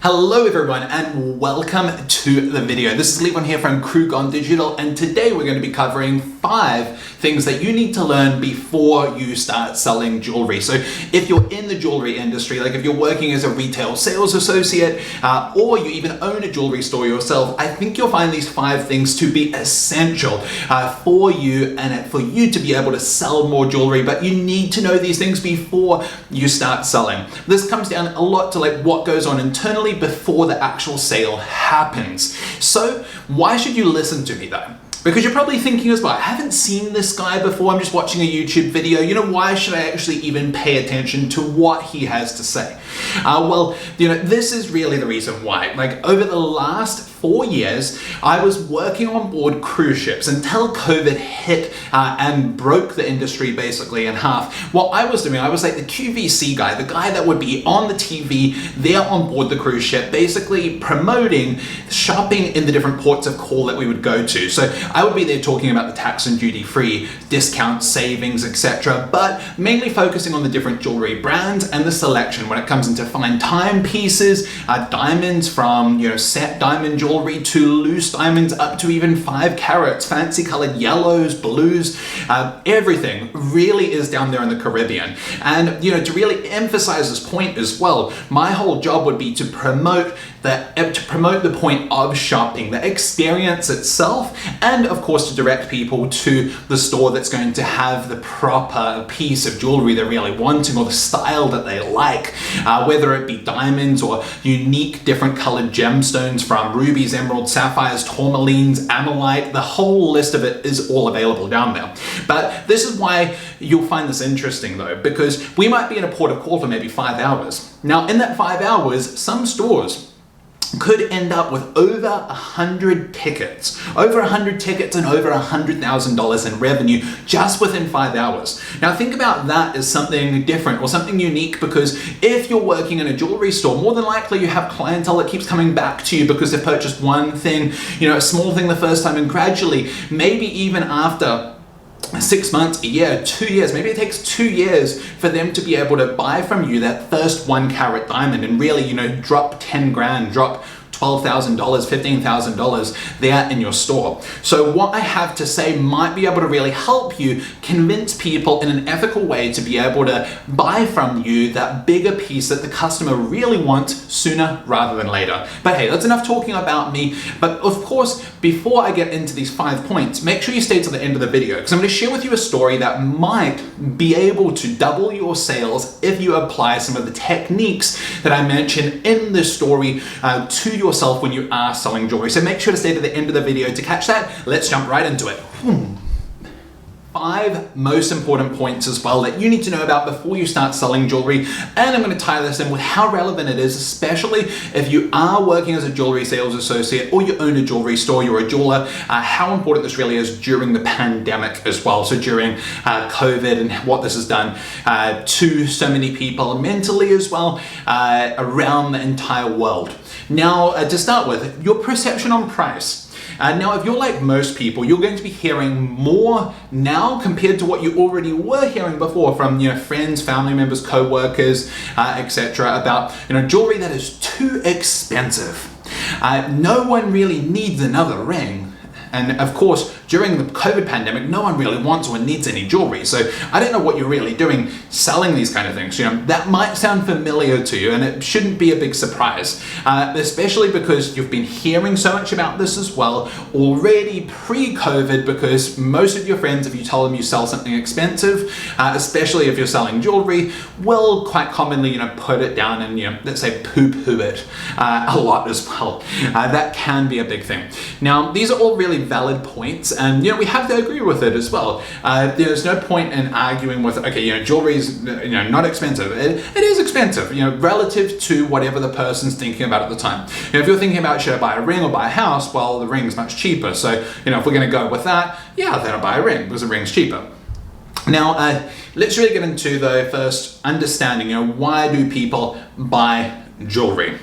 Hello everyone and welcome to the video. This is Levon here from Crew Gone Digital, and today we're going to be covering 5 things that you need to learn before you start selling jewelry. So if you're in the jewelry industry, like if you're working as a retail sales associate or you even own a jewelry store yourself, I think you'll find these 5 things to be essential for you and for you to be able to sell more jewelry, but you need to know these things before you start selling. This comes down a lot to like what goes on internally before the actual sale happens. So why should you listen to me though? Because you're probably thinking as well, I haven't seen this guy before, I'm just watching a YouTube video, why should I actually even pay attention to what he has to say? This is really the reason why. Like over the last 4 years, I was working on board cruise ships until COVID hit and broke the industry basically in half. What I was doing, I was like the QVC guy, the guy that would be on the TV there on board the cruise ship, basically promoting shopping in the different ports of call that we would go to. So I would be there talking about the tax and duty free, discount savings, etc., but mainly focusing on the different jewelry brands and the selection when it comes into fine timepieces, diamonds from set diamond jewelry to loose diamonds up to even 5 carats, fancy colored yellows, blues, everything really is down there in the Caribbean. And to really emphasize this point as well, my whole job would be to promote the point of shopping, the experience itself, and of course to direct people to the store that's going to have the proper piece of jewelry they're really wanting or the style that they like, whether it be diamonds or unique different colored gemstones from rubies, emeralds, sapphires, tourmalines, amylite. The whole list of it is all available down there. But this is why you'll find this interesting though, because we might be in a port of call for maybe 5 hours. Now in that 5 hours, some stores could end up with over 100 tickets and over $100,000 in revenue just within 5 hours. Now think about that as something different or something unique, because if you're working in a jewelry store, more than likely you have clientele that keeps coming back to you because they've purchased one thing, a small thing the first time, and gradually, maybe even after 6 months, a year, 2 years, maybe it takes 2 years for them to be able to buy from you that first 1 carat diamond and really, drop 10 grand, drop $12,000, $15,000 there in your store. So what I have to say might be able to really help you convince people in an ethical way to be able to buy from you that bigger piece that the customer really wants sooner rather than later. But hey, that's enough talking about me. But of course, before I get into these 5 points, make sure you stay to the end of the video, because I'm going to share with you a story that might be able to double your sales if you apply some of the techniques that I mentioned in this story to yourself when you are selling jewelry. So make sure to stay to the end of the video to catch that. Let's jump right into it. 5 most important points as well that you need to know about before you start selling jewelry, and I'm going to tie this in with how relevant it is, especially if you are working as a jewelry sales associate or you own a jewelry store, you're a jeweler, how important this really is during the pandemic as well. So during COVID and what this has done to so many people mentally as well around the entire world. Now to start with, your perception on price. Now, if you're like most people, you're going to be hearing more now compared to what you already were hearing before from friends, family members, co-workers, etc. about jewelry that is too expensive. No one really needs another ring. And of course, during the COVID pandemic, no one really wants or needs any jewelry. So I don't know what you're really doing selling these kind of things. That might sound familiar to you, and it shouldn't be a big surprise, especially because you've been hearing so much about this as well already pre-COVID, because most of your friends, if you tell them you sell something expensive, especially if you're selling jewelry, will quite commonly, put it down and, let's say poo-poo it a lot as well. That can be a big thing. Now, these are all really valid points, and we have to agree with it as well. There's no point in arguing with, okay, jewelry is not expensive. It is expensive, relative to whatever the person's thinking about at the time. If you're thinking about should I buy a ring or buy a house, well, the ring is much cheaper. So if we're going to go with that, yeah, then I'll buy a ring because the ring's cheaper. Now let's really get into the first understanding. Why do people buy jewelry?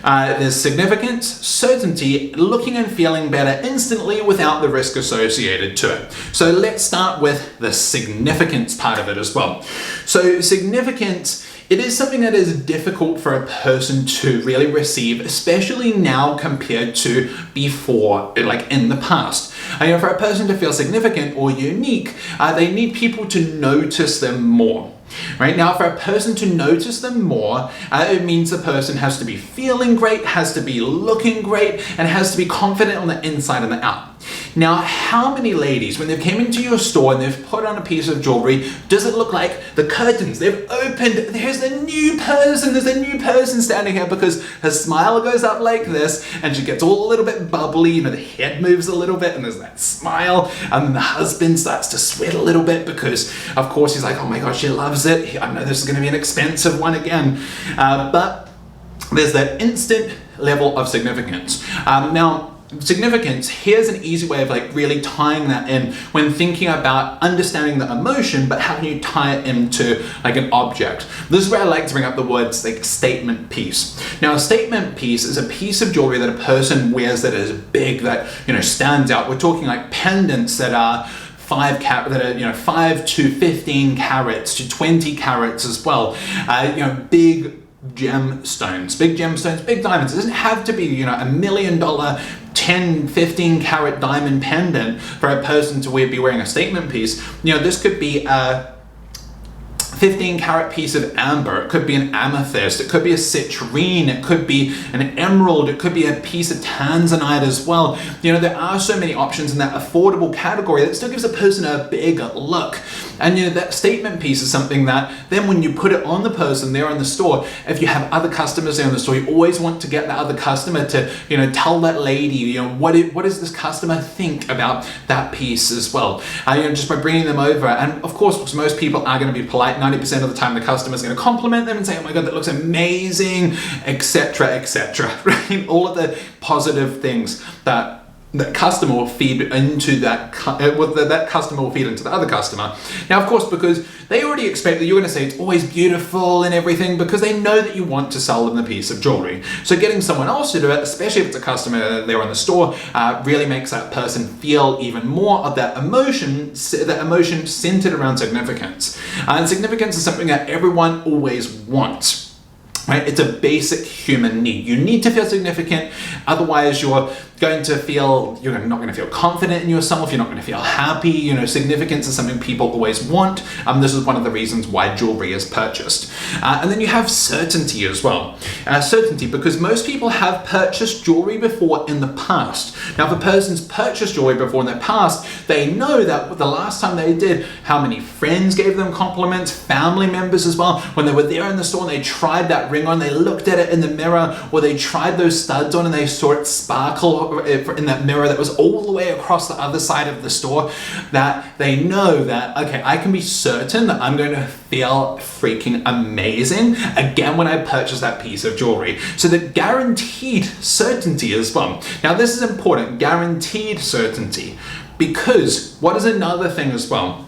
There's significance, certainty, looking and feeling better instantly without the risk associated to it. So let's start with the significance part of it as well. So significance it is something that is difficult for a person to really receive, especially now compared to before, like in the past. For a person to feel significant or unique, they need people to notice them more. Right now, for a person to notice them more, it means the person has to be feeling great, has to be looking great, and has to be confident on the inside and the out. Now, how many ladies, when they've came into your store and they've put on a piece of jewelry, does it look like the curtains they've opened, there's a new person standing here, because her smile goes up like this and she gets all a little bit bubbly, the head moves a little bit and there's that smile, and then the husband starts to sweat a little bit because of course he's like, oh my gosh, she loves it, I know this is going to be an expensive one again, but there's that instant level of significance. Now, significance, here's an easy way of really tying that in when thinking about understanding the emotion, but how can you tie it into an object. This is where I like to bring up the words statement piece. Now, a statement piece is a piece of jewelry that a person wears that is big, that stands out. We're talking pendants that are 5 to 15 carats to 20 carats as well. Big gemstones, big diamonds. It doesn't have to be $1 million 10, 15 carat diamond pendant for a person to be wearing a statement piece. This could be a 15 carat piece of amber, it could be an amethyst, it could be a citrine, it could be an emerald, it could be a piece of tanzanite as well. There are so many options in that affordable category that still gives a person a big look. And that statement piece is something that then when you put it on the person there in the store, if you have other customers there in the store, you always want to get the other customer to tell that lady, what does this customer think about that piece as well. Just by bringing them over, and of course, because most people are going to be polite, 90% of the time the customer is going to compliment them and say, oh my god, that looks amazing, etc., etc. Right? All of the positive things that customer will feed into that customer will feed into the other customer. Now, of course, because they already expect that you're going to say it's always beautiful and everything, because they know that you want to sell them the piece of jewelry. So getting someone else to do it, especially if it's a customer there in the store, really makes that person feel even more of that emotion centered around significance. And significance is something that everyone always wants. Right? It's a basic human need. You need to feel significant, otherwise you're not going to feel confident in yourself, you're not going to feel happy. Significance is something people always want. This is one of the reasons why jewelry is purchased. And then you have certainty as well. Certainty, because most people have purchased jewelry before in the past. Now, if a person's purchased jewelry before in the past, they know that the last time they did, how many friends gave them compliments, family members as well, when they were there in the store and they tried that ring on, they looked at it in the mirror, or they tried those studs on and they saw it sparkle in that mirror that was all the way across the other side of the store, that they know that, okay, I can be certain that I'm going to feel freaking amazing again when I purchase that piece of jewelry. So the guaranteed certainty as well. Now, this is important, guaranteed certainty, because what is another thing as well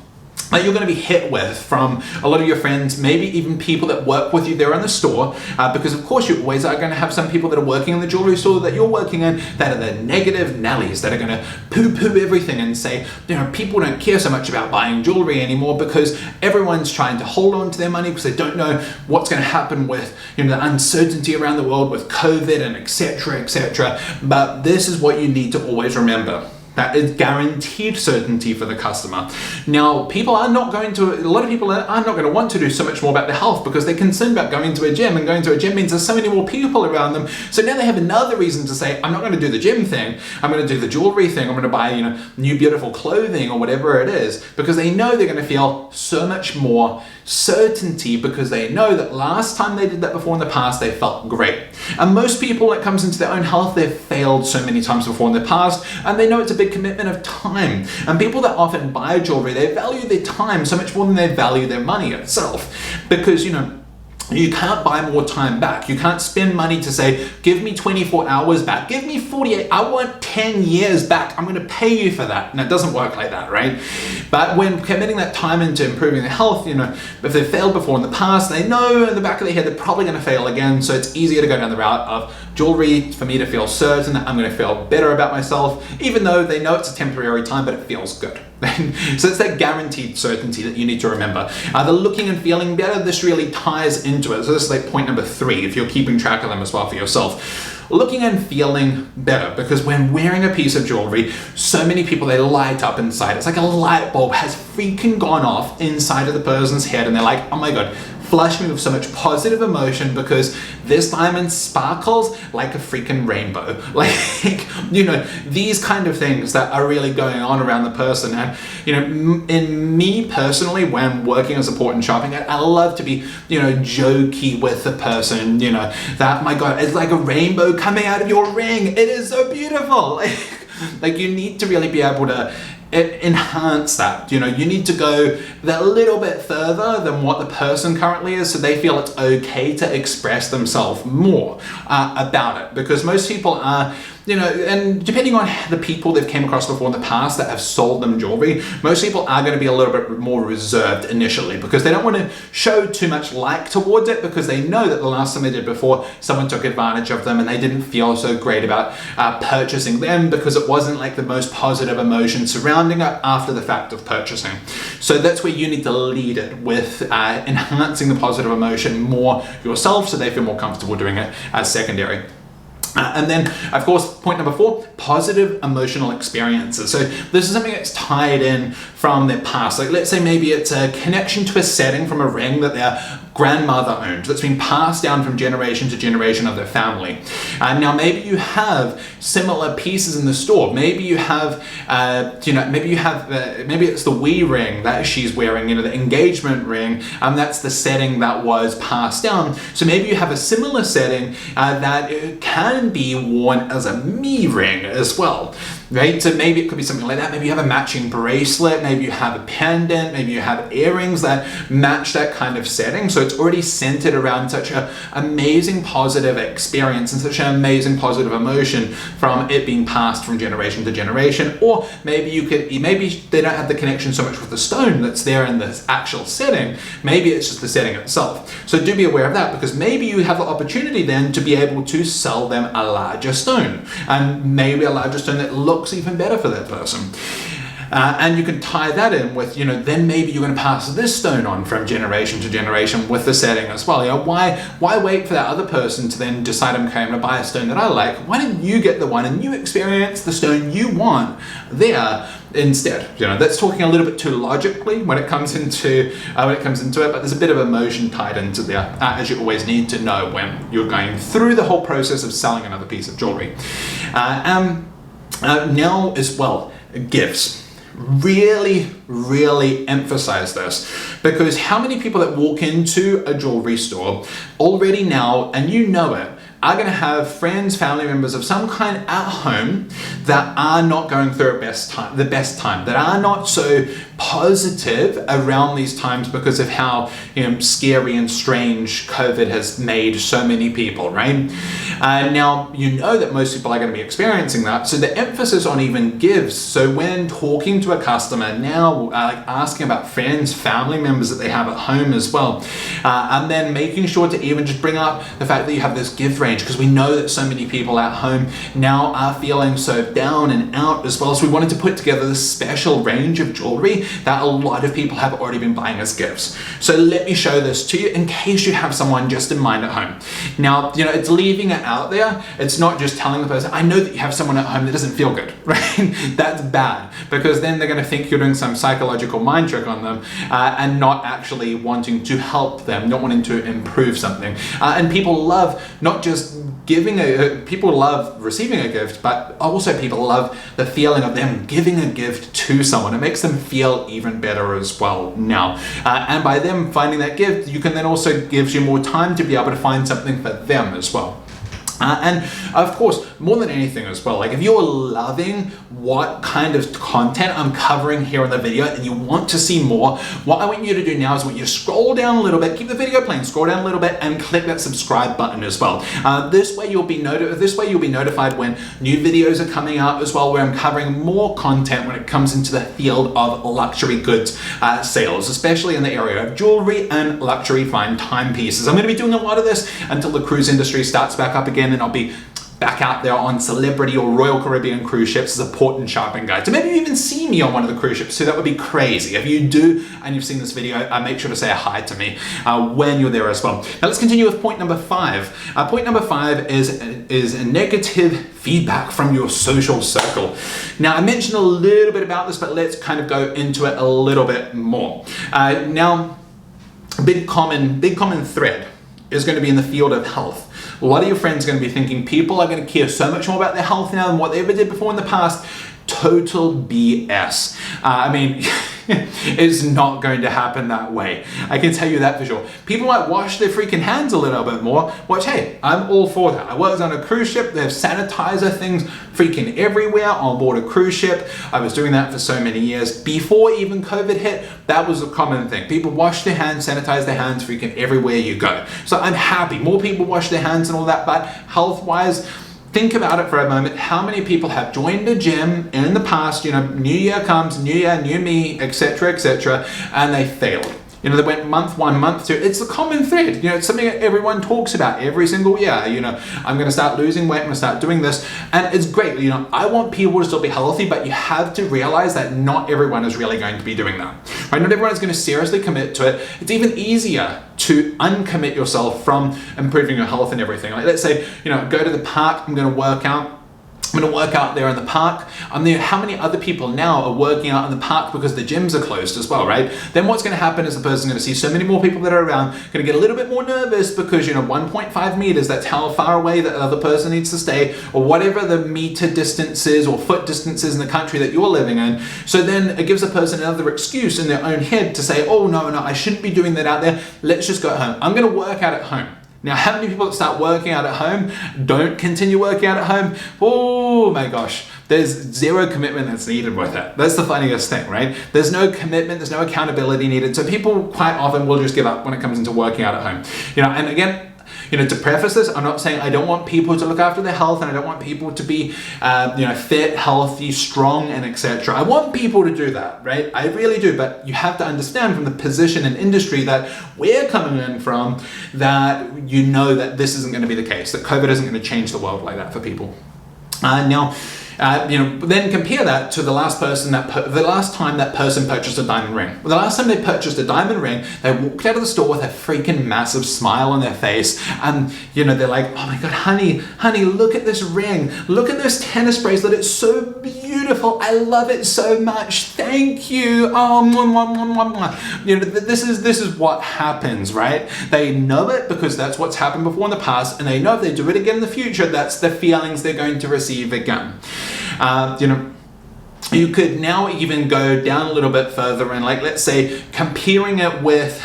that you're going to be hit with from a lot of your friends, maybe even people that work with you there in the store, because of course you always are going to have some people that are working in the jewelry store that you're working in that are the negative Nellies, that are going to poo-poo everything and say, people don't care so much about buying jewelry anymore because everyone's trying to hold on to their money because they don't know what's going to happen with the uncertainty around the world with COVID and etc., etc. But this is what you need to always remember. That is guaranteed certainty for the customer. Now, a lot of people are not going to want to do so much more about their health because they're concerned about going to a gym, and going to a gym means there's so many more people around them. So now they have another reason to say, I'm not going to do the gym thing, I'm going to do the jewelry thing, I'm going to buy, new beautiful clothing or whatever it is, because they know they're going to feel so much more certainty because they know that last time they did that before in the past, they felt great. And most people, when it comes into their own health, they've failed so many times before in the past, and they know it's a big commitment of time. And people that often buy jewelry, they value their time so much more than they value their money itself, because you can't buy more time back. You can't spend money to say, give me 24 hours back, give me 48, I want 10 years back, I'm going to pay you for that. And it doesn't work like that, right? But when committing that time into improving their health, if they've failed before in the past, they know in the back of their head they're probably going to fail again. So it's easier to go down the route of jewelry for me to feel certain that I'm going to feel better about myself, even though they know it's a temporary time, but it feels good. So it's that guaranteed certainty that you need to remember. The looking and feeling better, this really ties into it. So this is like point number 3, if you're keeping track of them as well for yourself. Looking and feeling better, because when wearing a piece of jewelry, so many people, they light up inside. It's like a light bulb has freaking gone off inside of the person's head, and they're like, oh my God, flush me with so much positive emotion because this diamond sparkles like a freaking rainbow. Like, you know, these kind of things that are really going on around the person. And, you know, in me personally, when working as a port and shopping, I love to be, you know, jokey with the person, you know, that, my God, it's like a rainbow coming out of your ring. It is so beautiful. Like you need to really be able to enhance that. You know, you need to go that little bit further than what the person currently is, so they feel it's okay to express themselves more about it. Because most people are, you know, and depending on the people they've came across before in the past that have sold them jewelry, most people are going to be a little bit more reserved initially because they don't want to show too much like towards it, because they know that the last time they did before, someone took advantage of them and they didn't feel so great about purchasing them because it wasn't like the most positive emotion surrounding it after the fact of purchasing. So that's where you need to lead it with enhancing the positive emotion more yourself, so they feel more comfortable doing it as secondary. And then, of course, point number 4, positive emotional experiences. So this is something that's tied in from their past. Like, let's say maybe it's a connection to a setting from a ring that their grandmother owned that's been passed down from generation to generation of their family. Now, maybe you have similar pieces in the store. Maybe you have, maybe it's the wee ring that she's wearing, you know, the engagement ring, and that's the setting that was passed down. So maybe you have a similar setting that it can be worn as a me ring as well, right? So maybe it could be something like that. Maybe you have a matching bracelet, maybe you have a pendant, maybe you have earrings that match that kind of setting. So it's already centered around such an amazing positive experience and such an amazing positive emotion from it being passed from generation to generation. Or maybe maybe they don't have the connection so much with the stone that's there in the actual setting. Maybe it's just the setting itself. So do be aware of that, because maybe you have the opportunity then to be able to sell them a larger stone, and maybe a larger stone that looks even better for that person. And you can tie that in with, you know, then maybe you're going to pass this stone on from generation to generation with the setting as well. You know, why wait for that other person to then decide, okay, I'm going to buy a stone that I like? Why don't you get the one and you experience the stone you want there instead? You know, that's talking a little bit too logically when it comes into it, but there's a bit of emotion tied into there, as you always need to know when you're going through the whole process of selling another piece of jewelry. Now as well, gifts. Really emphasize this, because how many people that walk into a jewelry store already now, and you know it, are going to have friends, family members of some kind at home that are not going through the best time, that are not so positive around these times because of how, you know, scary and strange COVID has made so many people, right? Now, you know that most people are going to be experiencing that, so the emphasis on even gifts. So when talking to a customer now, like asking about friends, family members that they have at home as well, and then making sure to even just bring up the fact that you have this gift range, because we know that so many people at home now are feeling so down and out as well. So we wanted to put together this special range of jewelry that a lot of people have already been buying as gifts. So let me show this to you in case you have someone just in mind at home. Now, you know, it's leaving it out there. It's not just telling the person, I know that you have someone at home that doesn't feel good, right? That's bad, because then they're going to think you're doing some psychological mind trick on them and not actually wanting to help them, not wanting to improve something. And people love not just people love receiving a gift, but also people love the feeling of them giving a gift to someone. It makes them feel even better as well now. And by them finding that gift, you can then also gives you more time to be able to find something for them as well. And of course, more than anything as well, like if you're loving what kind of content I'm covering here in the video and you want to see more, what I want you to do now is when you scroll down a little bit, keep the video playing, scroll down a little bit and click that subscribe button as well. This way you'll be notified when new videos are coming out as well, where I'm covering more content when it comes into the field of luxury goods sales, especially in the area of jewelry and luxury fine timepieces. I'm going to be doing a lot of this until the cruise industry starts back up again, and I'll be back out there on Celebrity or Royal Caribbean cruise ships as a port and shopping guide. So maybe you even see me on one of the cruise ships, so that would be crazy. If you do and you've seen this video, make sure to say a hi to me when you're there as well. Now let's continue with point number 5. Point number 5 is a negative feedback from your social circle. Now I mentioned a little bit about this, but let's kind of go into it a little bit more. Now, a big common thread is going to be in the field of health. A lot of your friends are going to be thinking people are going to care so much more about their health now than what they ever did before in the past. Total BS. I mean, it's not going to happen that way. I can tell you that for sure. People might wash their freaking hands a little bit more, which, hey, I'm all for that. I worked on a cruise ship. They have sanitizer things freaking everywhere on board a cruise ship. I was doing that for so many years. Before even COVID hit, that was a common thing. People wash their hands, sanitize their hands freaking everywhere you go. So I'm happy. More people wash their hands and all that, but health-wise, think about it for a moment. How many people have joined a gym in the past, you know, new year comes, new year, new me, etc., and they failed. You know, they went month 1, month 2. It's a common thread. You know, it's something that everyone talks about every single year. You know, I'm going to start losing weight. I'm going to start doing this. And it's great. You know, I want people to still be healthy, but you have to realize that not everyone is really going to be doing that. Right? Not everyone is going to seriously commit to it. It's even easier to uncommit yourself from improving your health and everything. Like, let's say, you know, go to the park. I'm going to work out. I'm going to work out there in the park. How many other people now are working out in the park because the gyms are closed as well, right? Then what's going to happen is the person's going to see so many more people that are around, going to get a little bit more nervous because, you know, 1.5 meters, that's how far away the other person needs to stay, or whatever the meter distance is or foot distance is in the country that you're living in. So then it gives a person another excuse in their own head to say, oh, no, I shouldn't be doing that out there. Let's just go home. I'm going to work out at home. Now, how many people that start working out at home don't continue working out at home? Oh my gosh, there's zero commitment that's needed with it. That's the funniest thing, right? There's no commitment, there's no accountability needed. So people quite often will just give up when it comes into working out at home. You know, and again, you know, to preface this, I'm not saying I don't want people to look after their health and I don't want people to be, you know, fit, healthy, strong, and etc. I want people to do that, right? I really do, but you have to understand from the position and industry that we're coming in from, that you know that this isn't going to be the case, that COVID isn't going to change the world like that for people. Now, you know, then compare that to the last time that person purchased a diamond ring. Well, the last time they purchased a diamond ring, they walked out of the store with a freaking massive smile on their face, and you know, they're like, oh my god, honey, look at this ring, look at this tennis bracelet, it's so beautiful, I love it so much, thank you. Oh, you know, this is what happens, right? They know it because that's what's happened before in the past, and they know if they do it again in the future, that's the feelings they're going to receive again. You know, you could now even go down a little bit further and, like, let's say comparing it with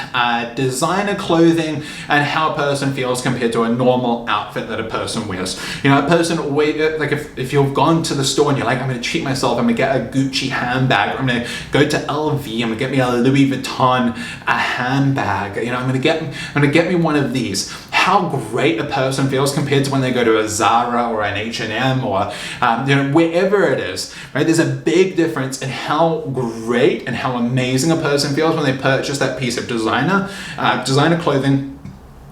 designer clothing and how a person feels compared to a normal outfit that a person wears. You know, a person, like if you've gone to the store and you're like, I'm going to treat myself, I'm going to get a Gucci handbag, I'm going to go to LV, I'm going to get me a Louis Vuitton handbag, you know, I'm going to get me one of these. How great a person feels compared to when they go to a Zara or an H&M or you know, wherever it is, right? There's a big difference in how great and how amazing a person feels when they purchase that piece of designer clothing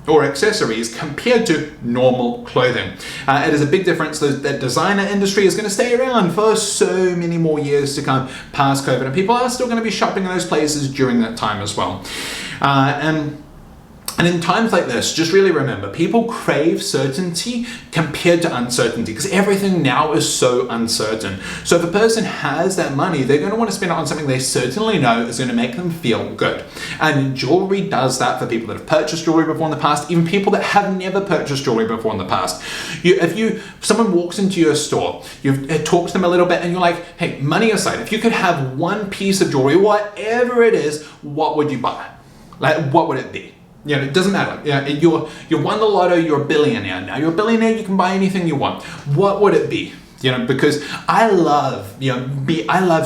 or accessories compared to normal clothing. It is a big difference. That designer industry is going to stay around for so many more years to come past COVID, and people are still going to be shopping in those places during that time as well. And in times like this, just really remember, people crave certainty compared to uncertainty because everything now is so uncertain. So if a person has that money, they're going to want to spend it on something they certainly know is going to make them feel good. And jewelry does that for people that have purchased jewelry before in the past, even people that have never purchased jewelry before in the past. If someone walks into your store, you talk to them a little bit and you're like, hey, money aside, if you could have one piece of jewelry, whatever it is, what would you buy? Like, what would it be? You know, it doesn't matter. You won the lotto, you're a billionaire now. You're a billionaire, you can buy anything you want. What would it be? You know, because I love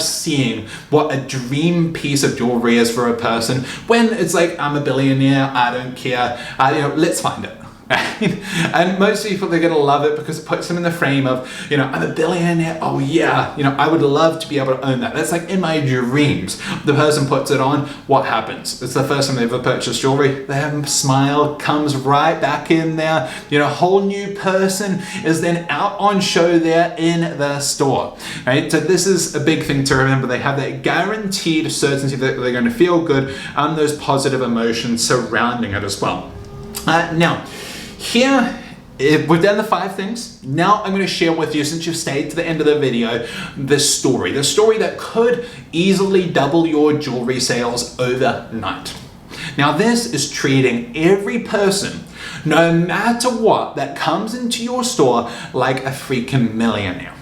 seeing what a dream piece of jewelry is for a person when it's like, I'm a billionaire, I don't care. You know, let's find it. And most people, they're going to love it because it puts them in the frame of, I'm a billionaire. Oh yeah, I would love to be able to own that. That's like in my dreams. The person puts it on, what happens? It's the first time they've ever purchased jewelry. Their smile comes right back in there. A whole new person is then out on show there in the store, right? So this is a big thing to remember. They have that guaranteed certainty that they're going to feel good and those positive emotions surrounding it as well. Now, here, we've done the 5 things. Now I'm going to share with you, since you've stayed to the end of the video, the story that could easily double your jewelry sales overnight. Now this is treating every person, no matter what, that comes into your store like a freaking millionaire.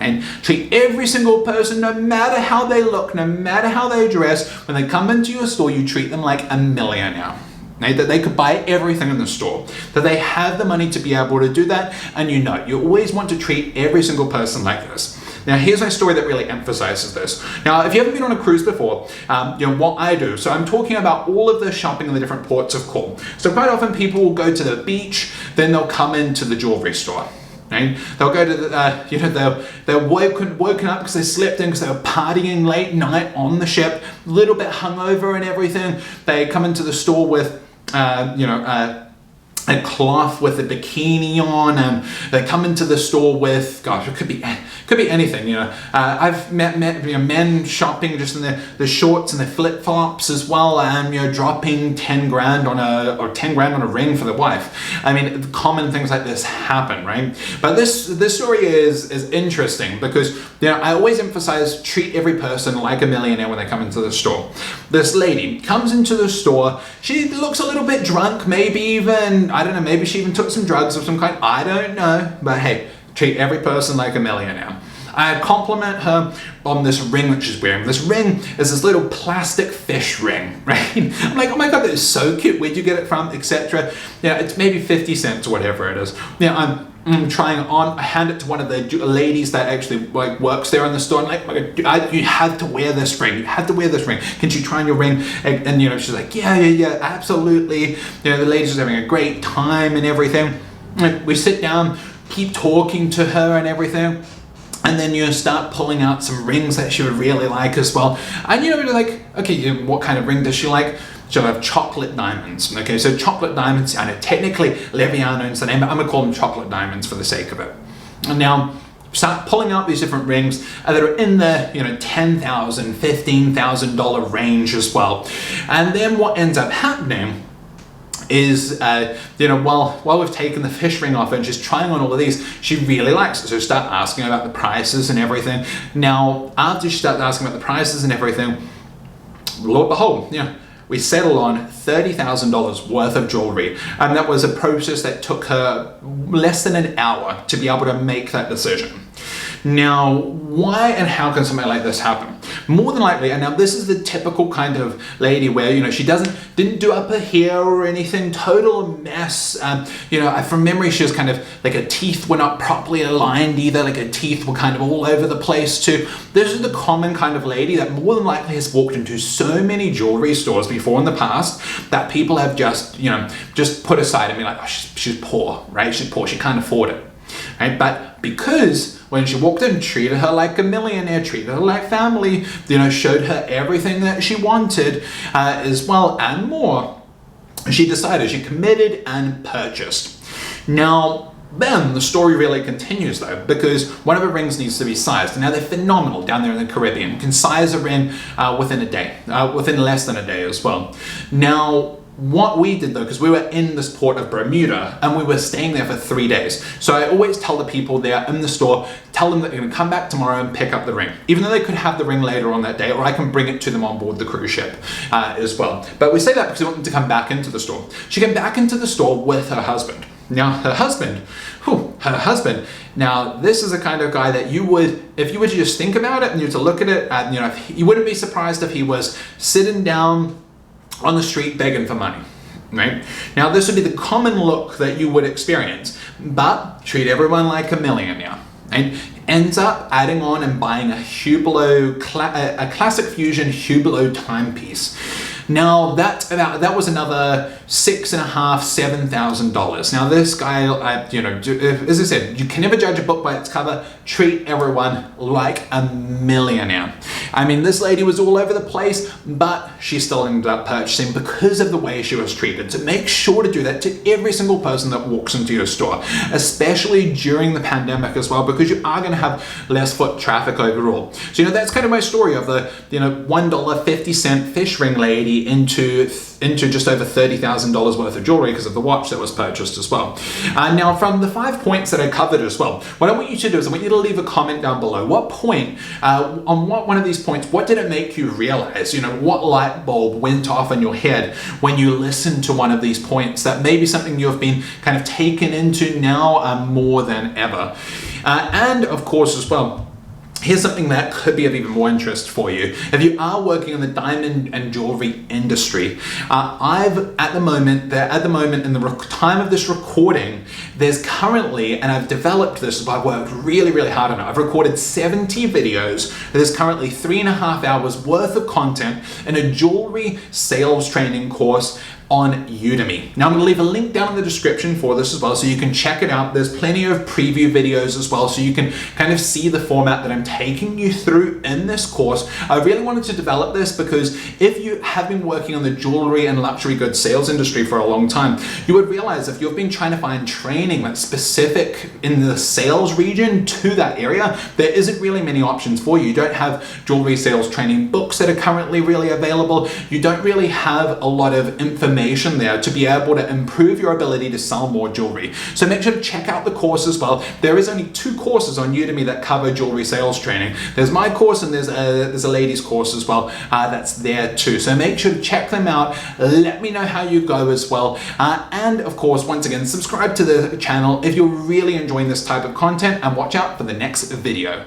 And treat every single person, no matter how they look, no matter how they dress, when they come into your store, you treat them like a millionaire. Right? That they could buy everything in the store, that they have the money to be able to do that, and you always want to treat every single person like this. Now here's my story that really emphasizes this. Now if you haven't been on a cruise before, what I do, so I'm talking about all of the shopping in the different ports of call. So quite often people will go to the beach, then they'll come into the jewelry store. Right? They'll go to the, they're woken up because they slept in because they were partying late night on the ship, a little bit hungover and everything. They come into the store with a cloth with a bikini on, and they come into the store with, gosh, it could be anything, I've met men shopping just in the shorts and the flip-flops as well, and dropping 10 grand on a ring for the wife. I mean, common things like this happen, right? But this story is interesting because I always emphasize treat every person like a millionaire when they come into the store. This lady comes into the store, she looks a little bit drunk, maybe even, I don't know, maybe she even took some drugs of some kind, I don't know, but hey, treat every person like a millionaire. I compliment her on this ring that she's wearing. This ring is this little plastic fish ring, right? I'm like, oh my God, that is so cute. Where'd you get it from, etc. It's maybe 50 cents or whatever it is. I'm trying it on. I hand it to one of the ladies that actually works there in the store. I'm like, you had to wear this ring. You had to wear this ring. Can you try on your ring? And she's like, yeah, absolutely. The lady's just having a great time and everything. We sit down, keep talking to her and everything. And then you start pulling out some rings that she would really like as well. And you're like, okay, what kind of ring does she like? She'll have chocolate diamonds. Okay, so chocolate diamonds, I know technically Leviano is the name, but I'm gonna call them chocolate diamonds for the sake of it. And now, start pulling out these different rings that are in the $10,000, $15,000 range as well. And then what ends up happening is, while we've taken the fish ring off and she's trying on all of these, she really likes it. So start asking about the prices and everything. Now, after she starts asking about the prices and everything, lo and behold, we settled on $30,000 worth of jewelry. And that was a process that took her less than an hour to be able to make that decision. Now, why and how can something like this happen? More than likely, and now this is the typical kind of lady where, she didn't do up her hair or anything, total mess. From memory, she was kind of like her teeth were not properly aligned either, like her teeth were kind of all over the place too. This is the common kind of lady that more than likely has walked into so many jewelry stores before in the past that people have just put aside and be like, oh, she's poor, right? She's poor, she can't afford it, right? But because when she walked in, treated her like a millionaire, treated her like family, showed her everything that she wanted as well and more, she decided, she committed and purchased. Now, then the story really continues though, because one of her rings needs to be sized. Now they're phenomenal down there in the Caribbean. You can size a ring within a day, within less than a day as well. Now, what we did though, because we were in this port of Bermuda and we were staying there for 3 days. So I always tell the people there in the store, tell them that you're gonna come back tomorrow and pick up the ring. Even though they could have the ring later on that day, or I can bring it to them on board the cruise ship as well. But we say that because we want them to come back into the store. She came back into the store with her husband. Now her husband, now this is the kind of guy that you would, if you were to just think about it and you were to look at it, you wouldn't be surprised if he was sitting down on the street begging for money, right? Now this would be the common look that you would experience, but treat everyone like a millionaire. And ends up adding on and buying a Hublot, a Classic Fusion Hublot timepiece. Now that was another $6,500, $7,000. Now this guy, you know, as I said, you can never judge a book by its cover. Treat everyone like a millionaire. I mean, this lady was all over the place, but she still ended up purchasing because of the way she was treated. So make sure to do that to every single person that walks into your store, especially during the pandemic as well, because you are going to have less foot traffic overall. So, you know, that's kind of my story of the, you know, $1.50 fish ring lady into just over $30,000 worth of jewelry because of the watch that was purchased as well. Now, from the 5 points that I covered as well, what I want you to do is I want you to leave a comment down below. What point, on what one of these points, what did it make you realize? You know, what light bulb went off in your head when you listened to one of these points that may be something you have been kind of taken into now more than ever. And of course as well, here's something that could be of even more interest for you. If you are working in the diamond and jewelry industry, at the moment in the time of this recording, there's currently, and I've developed this, but I've worked really, really hard on it. I've recorded 70 videos. There's currently 3.5 hours worth of content in a jewelry sales training course on Udemy. Now I'm going to leave a link down in the description for this as well, so you can check it out. There's plenty of preview videos as well, so you can kind of see the format that I'm taking you through in this course. I really wanted to develop this because if you have been working on the jewelry and luxury goods sales industry for a long time, you would realize if you've been trying to find training that's specific in the sales region to that area, there isn't really many options for you. You don't have jewelry sales training books that are currently really available. You don't really have a lot of information there to be able to improve your ability to sell more jewelry. So make sure to check out the course as well. There is only 2 courses on Udemy that cover jewelry sales training. There's my course and there's a ladies course as well that's there too. So make sure to check them out. Let me know how you go as well. And of course, once again, subscribe to the channel if you're really enjoying this type of content, and watch out for the next video.